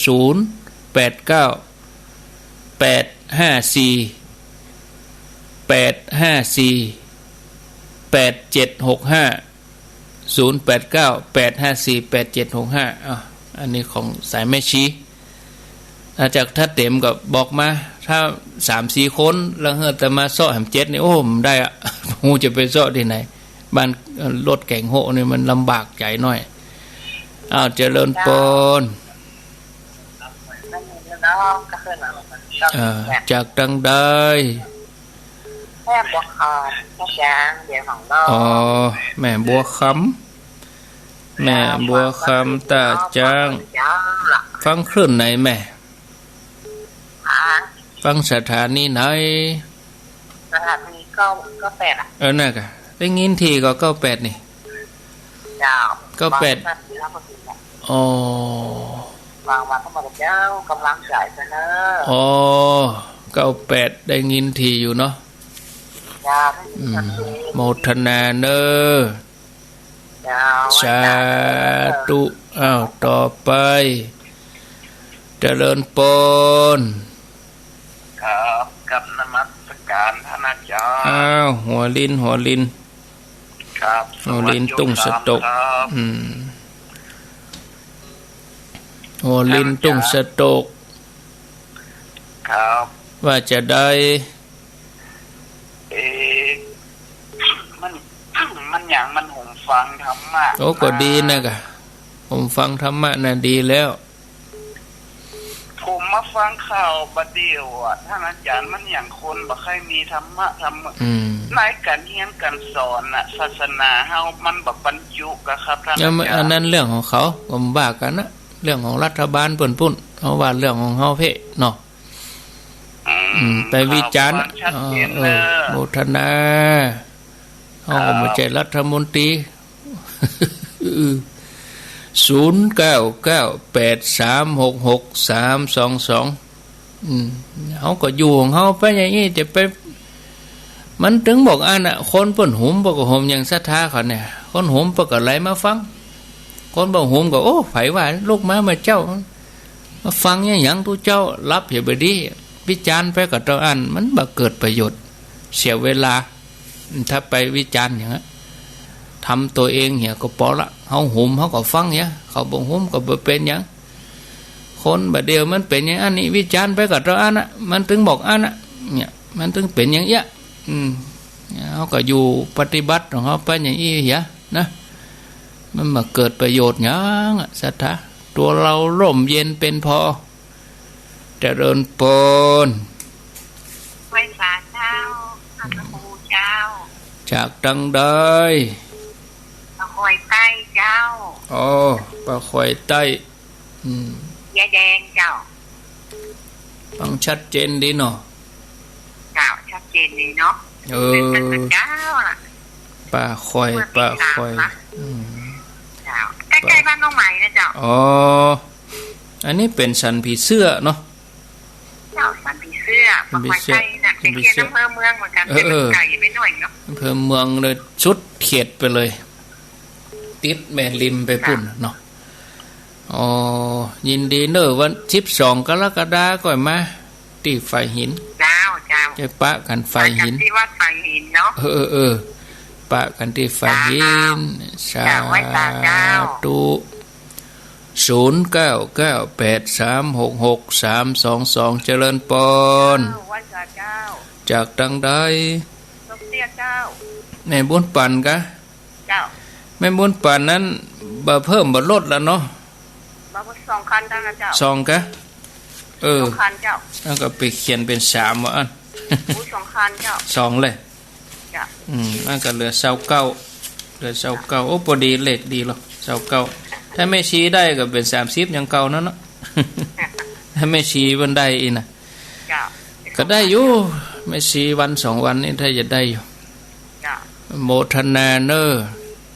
A: อันนี้ของสายแม่ชีจากถ้าเต็มก็บอกมาถ้า 3-4 คนแล้วแต่มาซ้อแหม7นี่โอ้มได้อ่ะฮู้จะไปซ้อที่ไหนบ้านรถแก่งโหนี่มันลำบากใจหน่อยเจริญปนจากดังได้
B: แม่บัวคำแม่จางเดี๋ยวของเรา
A: แม่บัวคำแม่บัวคำตาจางฟังคลื่นไหนแม่ฟังสถานีไหน
B: สถานีก็8
A: น่ะกะได้ยินทีก็98นี่ก็8
B: วางมาเข้ามากับเจ้ากำลังจ่ายเสน
A: อ98ได้ยินทีอยู่เนาะโมทนาเนอสาธุต่อไปเจริญปน
C: ครับกับนมัสการท่านอาจารย์
A: หัวลิน
C: ครับ
A: หัวลินตุ้งสตกหัวลินตุ้งสตก
C: ครับ
A: ว่าจะได้
C: มันอย่างมันห่มฟังธรรมะ
A: ก็ดีนะกะผมฟังธรรมะน่ะดีแล้ว
C: ผมมาฟังข่าวบดเดียวท่านอาจารย์มันอย่างคนบ่เคยมีธรรมะในการเรียนการสอนศาสนาเฮามันบ่บรรจุกะครับท่านอาจารย์
A: อันนั้นเรื่องของเขาผมว่ากันนะเรื่องของรัฐบาลเปิ้นปุ้นเขาว่าเรื่องของเฮาเพ่เนาะไปวิจารณ์โมทนาเฮาไม่ใช่รัฐมนตรี0998366322เขาก็อยู่ของเขาไปอย่างนี้จะไปมันถึงบอกคนเปิ้นหุมบ่ก็หุมอย่างศรัทธาเขาเนี่ยคนหุมบ่ก็ไหลมาฟังคนบ่หุมก็โอ้ไผว่าลูกมาเจ้ามาฟังอย่างหยังทุเจ้ารับอย่าไปดีวิจารณ์ไปก็ต้องมันบ่เกิดประโยชน์เสียเวลาถ้าไปวิจารณ์อย่างนั้นทำตัวเองเหี้ยก็พอละเฮาหุมเฮาก็ฟังเนี่ยเขาบ่หุมก็บ่เป็นหยังคนบัดเดียวมันเป็นอย่างอันนี้วิจารณ์ไปก็ต้องมันถึงบอกเนี่ยมันถึงเป็นอย่างเงี้ยเฮาก็อยู่ปฏิบัติของเฮาไปอย่างนี้เหี้ยนะมันมาเกิดประโยชน์หยังศรัทธาตัวเราร่มเย็นเป็นพอเจริญปน
B: ไว้สาเจ้าพระครูเจ้า
A: จากดังได้
B: ปลาคอยใต้เจ้า
A: ปลาคอยใต้
B: ยาแดงเจ้า
A: ฟังชัดเจนดีเนาะ
B: เจ้าชัดเจนดีเนาะเป็นเจ้าล่ะ
A: ปลาคอยเจ้า
B: ใกล้ๆบ้านน้องใหม่นะเจ้า
A: อันนี้เป็นสันผีเสื้อเนาะ
B: เจ้าสันผีเสื้อปลาคอยใต้น่ะเป็นเขตอำเภอเมืองเหมือนกันเป็นไก่ไม่หน่อยเนาะ
A: อำเภอเมืองเลยชุดเขตไปเลยติดแม่ริมไปพุ่นเนาะยินดีเนอะวัน12 กรกฎาคมก่อนมาที่ไฟหิน
B: เจ้า
A: จะปะกันไฟหิน
B: ที่วัดไฟหินเนาะ
A: ปะกันที่ไฟหินสาธุ0998366322เจริญปนจากดังได้ในบุญปันกะแม่บุญปันนั้นบ่เพิ่มบ่ลดแล้วเนาะ
B: บ่2 คันเท่านั้นเจ้า
A: 2กะ
B: 2 คันเจ้า
A: แล้วก็ไปเขียนเป็น3ว่า
B: 2 คันเจ้า
A: 2เลยจ้ะมันก็เหลือ29โอ้พอดีเลขดีหรอ29ถ้าไม่ชี้ได้ก็เป็น30อย่างเก่านั่นเนาะถ้าไม่ชี้มันได้อีน่ะจ้ะก็ได้อยู่ไม่ชี้วัน2 วันนี่ถ้าจะได้อยู่จ้ะโมทนาเนอ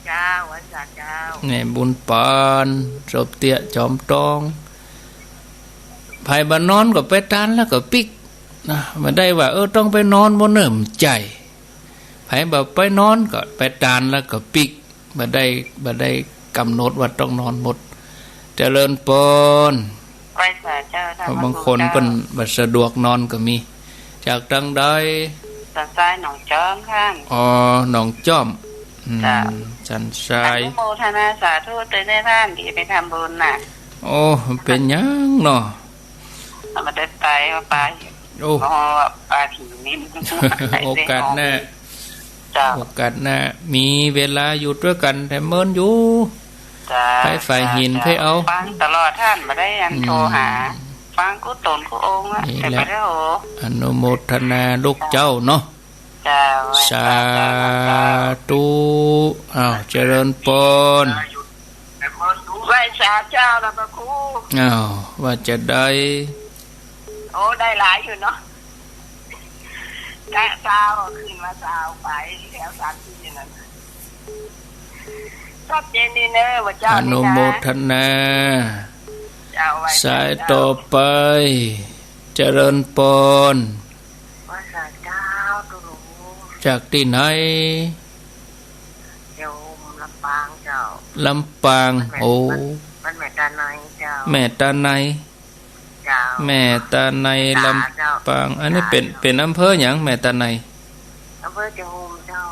B: เจ้าวันศาเจ้า
A: แม่บุญปานศพเตี้ยจอมตองภายบ้านนอนก็ไปทานแล้วก็ปิกนะมาได้ว่าต้องไปนอนบ่เนิ่มใจภายบ่ไปนอนก็ไปทานแล้วก็ปิกบ่ได้ กำหนดว่าต้องนอนหมดเจริญปน
B: ไหว้สาเจ้าท่าน
A: บางคนเป็นบัดสะดวกนอนก็มี จากทางใด
B: สันทรายหนองจ้อมท่าน
A: อ๋อหนองจ้อมสันทราย
B: อนุโมทนาสาธุเตือนได้ท่านที่ไปทำบุญน่ะ
A: โอ้เป็นยังเนาะ
B: เอามาได้ไปเอาไป
A: โอ้
B: มอปลาผีนิ่ม
A: โอกาสหน้า
B: เจ้า
A: โอกาสหน้ามีเวลาอยู่ด้วยกันแต่เมินอยู่
B: จ้า
A: ไปฝ่ายหินไปเอา
B: ฟังตลอดท่านมาได้ยันโทรหาฟังกูตนกูองค์อะแต่ไปได้โห
A: อนุโมทนาลูกเจ้าเนาะ
B: จ้า
A: สาธุอ้าวเจริญปน
B: ไหว้สาเจ้าละพระครู
A: อ้าวว่าจะได้
B: โอ้ได้หลายอยู่เนาะแกะซาวขึ้นมาซาวไปแถวสามที่นั่นชอบเจนดีเนอร์ว่าเจ้า
A: อ
B: นี่
A: นุ
B: นะ
A: โมทนา
B: เจ้าไว้
A: สายต่อไป เจริญปน
B: ไหว้สาเจ้าตุลู
A: จากที่ไหน
B: เดี๋ยวลำปางเจ้า
A: ลำปางโอ้
B: มันแม่ตาในเจ้า
A: แม่ตาใน
B: เจ้า
A: แม่ตาในลำปางอันนี้เป็นอำเภออย่างแม่ตาใน
B: อำเภอเจ้าโฮมเจ้า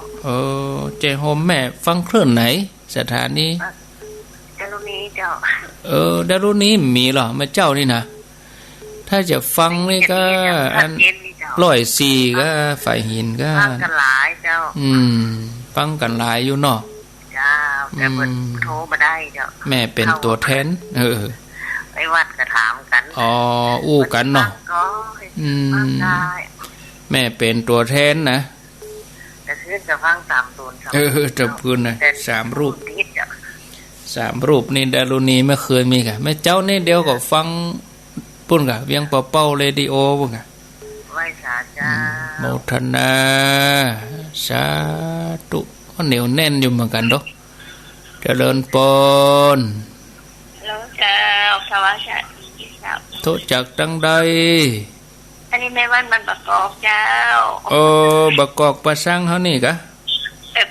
A: เจโฮมแม่ฟังเคลื่อนไหนสถานี
B: เจ้าลูกนี้เจ้า
A: ดารุนี้มีเหรอมาเจ้านี่นะถ้าจะฟังนี่ก็อัน
B: เย็นนี่เจ้า
A: 104ก็ฝ่ายหินก็
B: ฟังกันหลายเจ้า
A: ฟังกันหลายอยู่เนาะ
B: เจ้าแต่เปิดโทรมาได้เจ้า
A: แม่เป็นตัวแทน
B: ไปวัดก็ถามกัน
A: อู้กันเนาะ
B: ก็ฟังได้
A: แม่เป็นตัวแทนนะ
B: แต่ขึ้นจะฟังตามตูน
A: จะพูดนะ3 รูป
B: ติดจ้ะ
A: 3 รูปนี่ดารุณีไม่เคยมีกะแม่เจ้านี่เดียวก็ฟังปุ่นกะเวียงเป่าเรดิโอปุ่นกะ
B: ไหว้สาเจ้า
A: โมทนาสาธุก็เหนียวแน่นอยู่เหมือนกันเนาะเจริญปน
B: แล้วเจ้าสวัสดีเจ้า
A: โทษจากตั้งใด
B: อันนี้แม่วันมันประกอบเจ้า
A: บักกอกประสังเขานี่กะ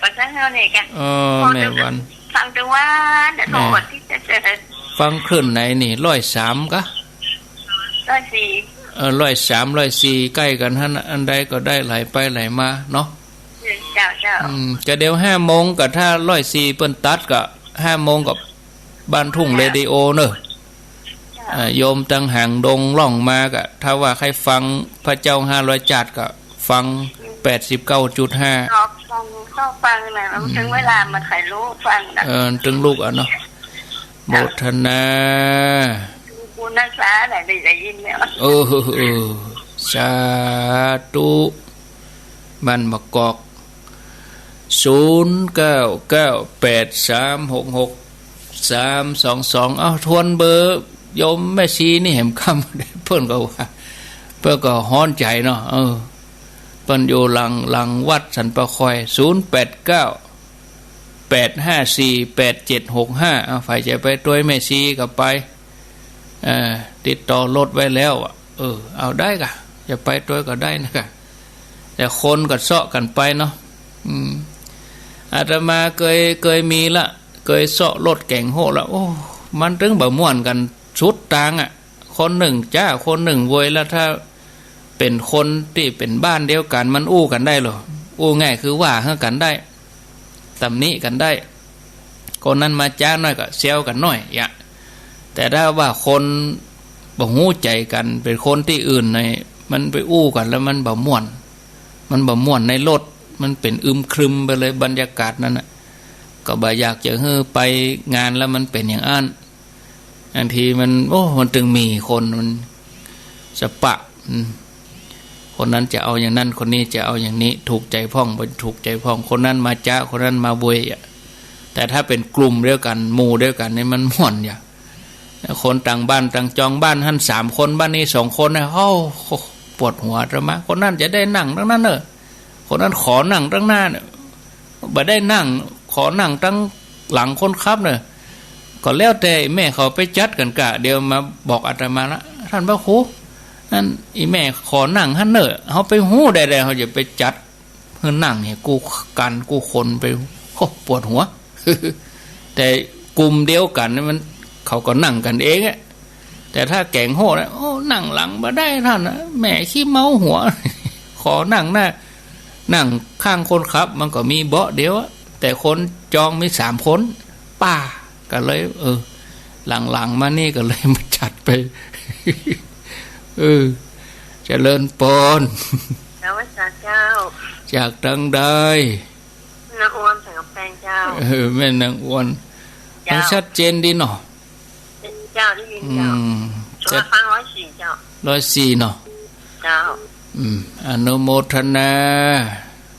B: ประชันเท่านี้กัน
A: แม่วัน
B: ฟังจังว่าเดี๋ยวโทรวันที่จะเจอ
A: ฟังคลื่นไหนนี่103กะ
B: 104
A: 103 104ใกล้กันฮะอันใดก็ได้ไหลไปไหลมาเนาะ
B: เจ้า
A: ก็เดี๋ยว5 โมงก็ถ้า104เปิ้นตัดก็5 โมงกับบ้านทุ่งเรดิโอเนอะโยมตังห่างดงล่องมาก็ถ้าว่าใครฟังพระเจ้า500จัดก็ฟัง 89.5
B: ชอบฟังนะแล้วถึงเวลามาถ่ายรูปฟังนะ
A: ถึงลูกอ่ะเนาะโมทนา
B: กูนักษาไหนได้ยินแล้ว
A: สาธุบ้านมะกอก0998366322เอาทวนเบอร์โยมแม่ชีนี่เห็นคำเพิ่นก็ว่าเพิ่นก็ฮ้อนใจเนาะเพิ่นอยู่หลังวัดสันปะคอย0898548765เอาฝ่ายใจไปตัวแม่ชีก็ไปติดต่อรถไว้แล้วเอาได้กะจะไปตัวก็ได้นะกะแต่คนก็เซาะกันไปเนาะอาตมาเคยมีละเคยเซาะรถแก่งโหละโอ้มันถึงบ่ม่วนกันชุดต่างคนหนึ่งจ้าคนหนึ่งโวยแล้วถ้าเป็นคนที่เป็นบ้านเดียวกันมันอู้กันได้หรออู้ง่ายคือว่าเฮากันได้ตำหนิกันได้คนนั้นมาจ้าน้อยก็เซลกันน้อยแต่ถ้าว่าคนบ่ฮู้ใจกันเป็นคนที่อื่นในมันไปอู้กันแล้วมันบ่ม่วนในรถมันเป็นครึมไปเลยบรรยากาศนั้นน่ะก็บ่อยากจะไปงานแล้วมันเป็นอย่างนั้นอันทีมันมันถึงมีคนมันสปะคนนั้นจะเอาอย่างนั้นคนนี้จะเอาอย่างนี้ถูกใจพ้องบ่ถูกใจพ้องคนนั้นมาจ้าคนนั้นมาบวยแต่ถ้าเป็นกลุ่มเดียวกันหมู่เดียวกันนี่มันม่วนคนต่างบ้านต่างจองบ้านท่าน3 คนบ้านนี้2 คนนะปวดหัวจะมาคนนั้นจะได้นั่งตั้งนั้นคนนั้นขอนั่งตั้งหน้าบ่ได้นั่งขอนั่งตั้งหลังคนขับก็แล้วแต่แม่เขาไปจัดกันกะเดี๋ยวมาบอกอาตมาละท่านพระครูนั่นอีแม่ขอนั่งท่านเขาไปหู้ได้เขาจะไปจัดเพื่อนั่งเนี่ยกูคนไปปวดหัว แต่ กลุ่มเดียวกันมันเขาก็นั่งกันเองอะแต่ถ้าแก่งโหดโอ้นั่งหลังมาได้ท่านนะแหมขี้เมาหัว ขอนั่งหน้านั่งข้างคนขับมันก็มีเบาะเดียวแต่คนจองมี3 คนป้าก็เลยหลังๆมานี่ก็เลยมาจัดไป เจริญปน
B: แล้วว่าเจ้า
A: จากดังใด
B: นางอ้วนสังกับแฟนเจ้า
A: แม่นางอ้วนมันชัดเจนดีเนาะ
B: เจ้าได้ยินเจ้าฟัง104เจ้า
A: 104เนาะ
B: เจ้า
A: อนุโมทนา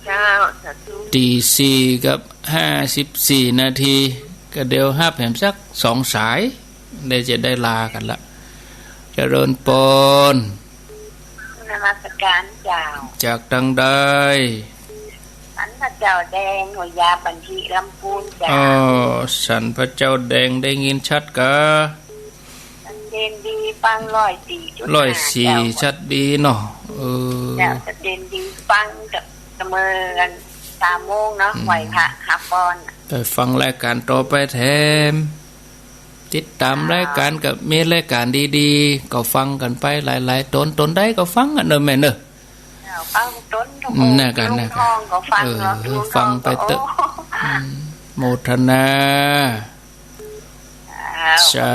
B: เจ้าสาธุ
A: ตี 4 กับ 54 นาทีก็เดี๋ยวฮับแหมสัก2 สายได้จะได้ลากันละเจริญปน
B: นมัสการเจ้า
A: จากดังใด
B: สันพระเจ้าแดงหัวยาบัญชีลำพูนเจ้า
A: สันพระเจ้าแดงได้ยินชัดกะ
B: ชัดเจนดีฟัง
A: 104ชัดดีเนาะ
B: เจ้าชัดเจนดีฟังกับเสมอกัน3 โมงเนาะไหวพระขับปอน
A: ไปฟังรายการต่อไปแถมติดตามรายการกับมีรายการดีๆก็ฟังกันไปหลายๆตนได้ก็ฟังกันเนอะแม่เนอะ
B: ฟังต้นทุก
A: น่ากัน
B: ก็
A: ฟังไปเตอะโมทนาสา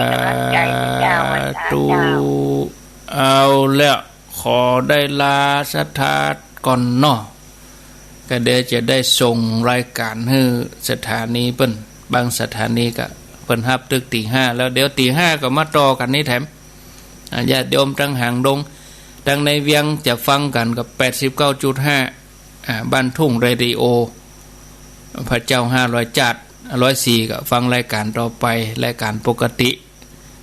A: ธุเอาแล้วขอได้ลาสถานก่อนเนาะก็เดี๋ยวจะได้ส่งรายการให้สถานีเปิ้นบางสถานีก็เปิ้นฮับตึกตี 5แล้วเดี๋ยวตี 5ก็มาต่อกันนี้แถมญาติโยมทั้งหางดงทั้งในเวียงจะฟังกันกับ 89.5 บ้านทุ่งเรดิโอพระเจ้า500จัด104ก็ฟังรายการต่อไปรายการปกติ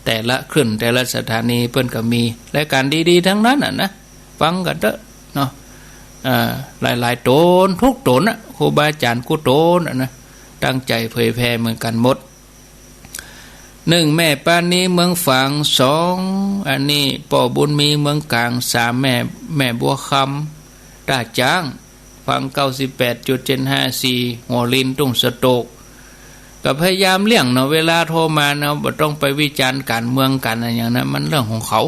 A: แต่ละขึ้นแต่ละสถานีเปิ้นก็มีรายการดีๆทั้งนั้นน่ะนะฟังกันเถอะเนาะหลายๆตนทุกตนน่ะครูบาอาจารย์กุตนน่ะนะตั้งใจเผยแผ่เหมือนกันหมด1แม่ป้านี้เมืองฝาง2อันนี้ป่อบุญมีเมืองกลาง3แม่บัวคำตาจ้างฟัง 98.754 หัวลินตุ้งสโตกก็พยายามเลี่ยงเนาะเวลาโทรมาเนาะบ่ต้องไปวิจารณ์การเมืองกันอะไรอย่างนั้นมันเรื่องของเขา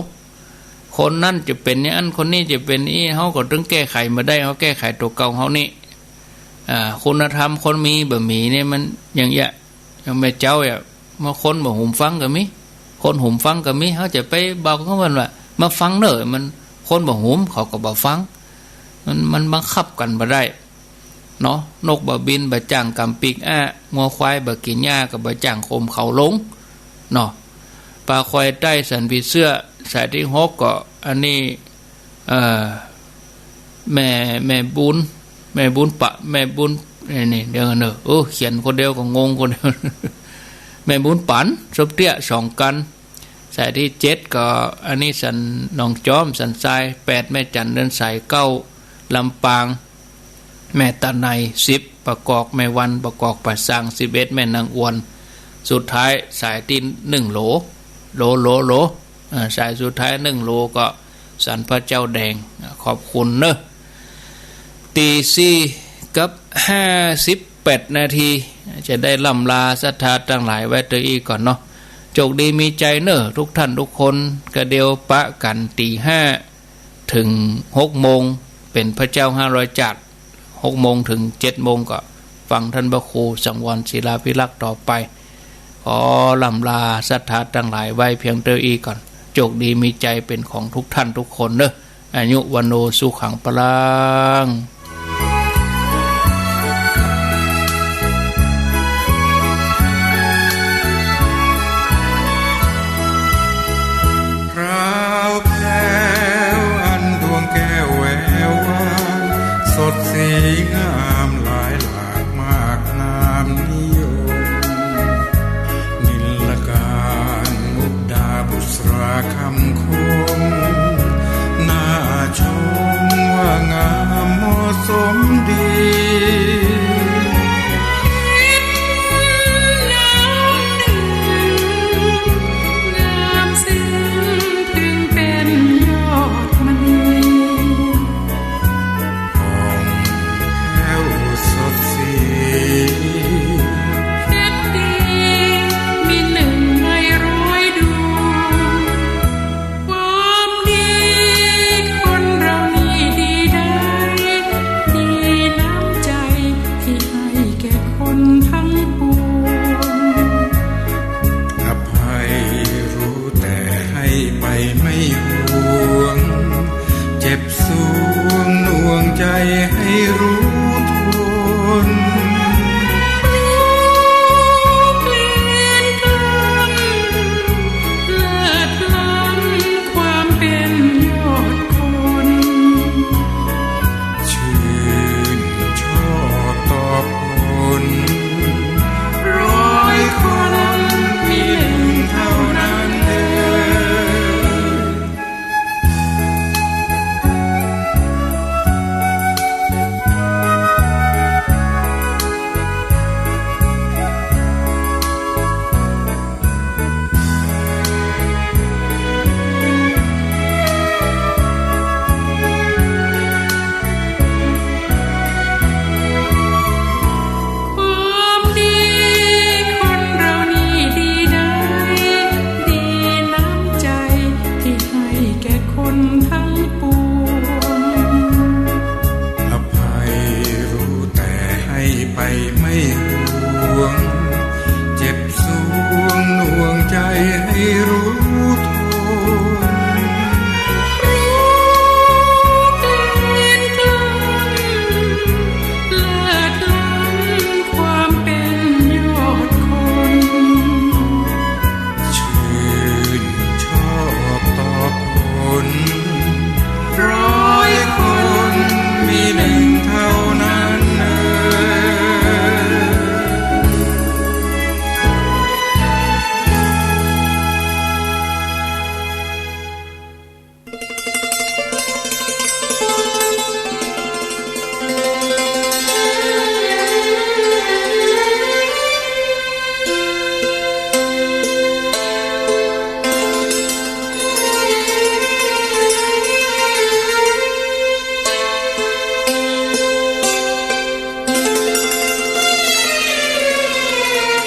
A: คนนั่นจะเป็นอย่างนั้นคนนี้จะเป็นนี้เฮาก็ต้องแก้ไขมาได้เฮาแก้ไขตัวเก่าเฮานี่คุณธรรมคนมีบ่มีเนี่ยมันอย่างเงี้ยยังแม่เจ้าอ่ะมาคนบ่หุ่มฟังก็มีคนหุ่มฟังก็มีเฮาจะไปบอกเขาว่ามาฟังเด้อมันคนบ่หุ่มเขาก็บ่ฟังมันบังคับกันบ่ได้เนาะนกบ่บินบ่จ้างกำปีกงัวควายบ่กินหญ้าก็บ่จ้างโคมเขาลงเนาะปลาควายใต้สันผีเสื้อสายที่6ก็อันนี้แม่บุญปะแม่บุญนี่เดี๋ยวกันเนอะเขียนคนเดียวก็งงคนเดียวแม่บุญปันสบเตี้ย2กันสายที่7ก็อันนี้สันหนองจอมสันทราย8แม่จันเดินสาย9ลำปางแม่ตาใน10ประกอบแม่วันประกอบปัดสร้าง11แม่นางอวนสุดท้ายสายที่1โหลสายสุดท้าย1โหลก็สันพระเจ้าแดงขอบคุณเนอะตี 4 กับ 58 นาทีจะได้ล่ำลาศรัทธาทั้งหลายไว้ตัวอีกก่อนเนาะโชคดีมีใจเนอะทุกท่านทุกคนกระเดียวปะกันตี 5ถึง6โมงเป็นพระเจ้า500จัด6โมงถึง7โมงก็ฟังท่านพระครูสังวรศิลาภิรักษ์ต่อไปขอล่ำลาศรัทธาทั้งหลายไว้เพียงเท่านี้ก่อนโชคดีมีใจเป็นของทุกท่านทุกคนเนอะอายุวันโนสุขังพลัง
D: พราวแก้วอันดวงแก้วแวววานสดสีงามหลายหลากมากนามนิยมนิลการมุกดาบุษราคำคมน่าชมว่างามเหมาะสมดี